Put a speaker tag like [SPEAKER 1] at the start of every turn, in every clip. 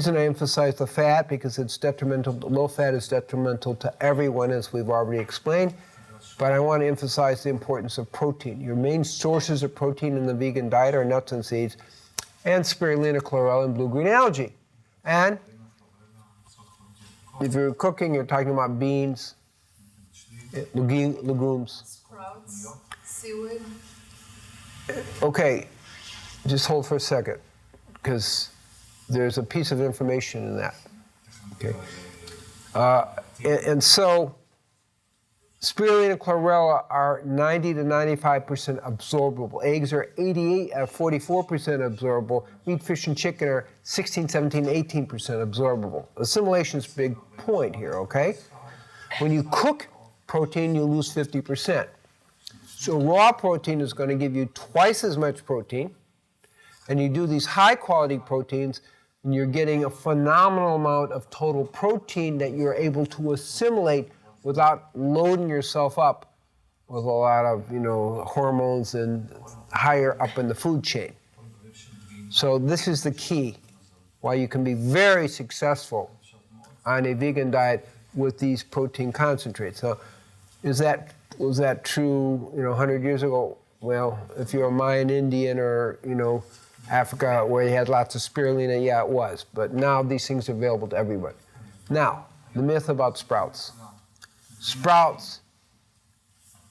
[SPEAKER 1] reason I emphasize the fat, because it's detrimental, low fat is detrimental to everyone, as we've already explained. But I want to emphasize the importance of protein. Your main sources of protein in the vegan diet are nuts and seeds, and spirulina, chlorella, and blue-green algae. And if you're cooking, you're talking about beans, legumes.
[SPEAKER 2] Sprouts, seaweed.
[SPEAKER 1] Okay, just hold for a second, because there's a piece of information in that. Okay, and so spirulina and chlorella are 90 to 95% absorbable. Eggs are 44% absorbable. Meat, fish, and chicken are 16, 17, 18% absorbable. Assimilation is a big point here, okay? When you cook protein, you lose 50%. So raw protein is going to give you twice as much protein, and you do these high-quality proteins, and you're getting a phenomenal amount of total protein that you're able to assimilate without loading yourself up with a lot of, hormones and higher up in the food chain. So this is the key, why you can be very successful on a vegan diet with these protein concentrates. So was that true, 100 years ago? Well, if you're a Mayan Indian or, Africa where you had lots of spirulina, yeah, it was. But now these things are available to everybody. Now, the myth about sprouts. Sprouts,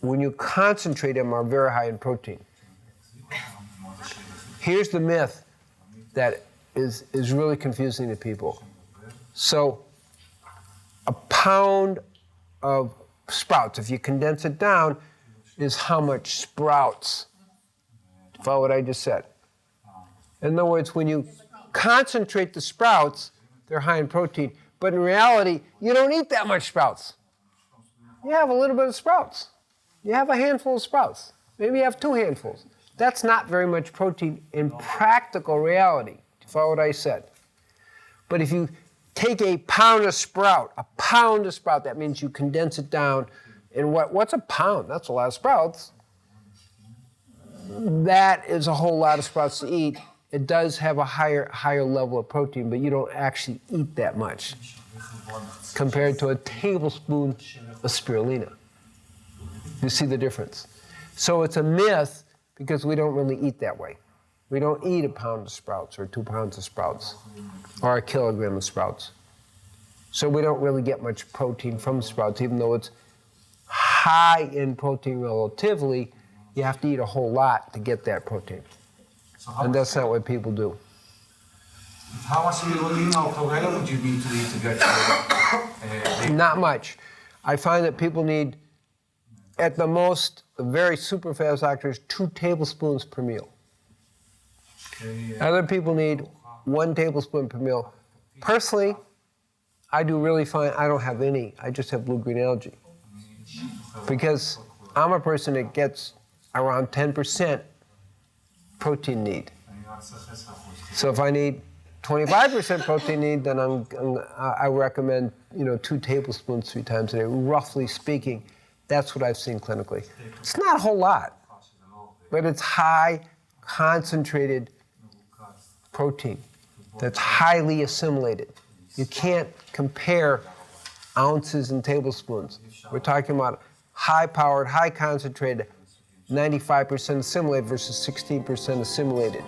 [SPEAKER 1] when you concentrate them, are very high in protein. Here's the myth that is really confusing to people. So, a pound of sprouts, if you condense it down, is how much sprouts. Follow what I just said. In other words, when you concentrate the sprouts, they're high in protein. But in reality, you don't eat that much sprouts. You have a little bit of sprouts. You have a handful of sprouts. Maybe you have 2 handfuls. That's not very much protein in practical reality. Follow what I said. But if you take a pound of sprout, that means you condense it down. And what's a pound? That's a lot of sprouts. That is a whole lot of sprouts to eat. It does have a higher level of protein, but you don't actually eat that much compared to a tablespoon of spirulina. You see the difference? So it's a myth because we don't really eat that way. We don't eat a pound of sprouts or 2 pounds of sprouts or a kilogram of sprouts. So we don't really get much protein from sprouts, even though it's high in protein relatively. You have to eat a whole lot to get that protein. And that's not what people do.
[SPEAKER 3] How much spirulina or chlorella would you need to eat to get
[SPEAKER 1] Not much. I find that people need, at the most, the very super fast actors, 2 tablespoons per meal. Other people need 1 tablespoon per meal. Personally, I do really fine. I don't have any. I just have blue-green algae. Because I'm a person that gets around 10% protein need. So if I need 25% protein need, then I recommend 2 tablespoons 3 times a day. Roughly speaking, that's what I've seen clinically. It's not a whole lot, but it's high concentrated protein that's highly assimilated. You can't compare ounces and tablespoons. We're talking about high-powered, high-concentrated, 95% assimilated versus 16% assimilated.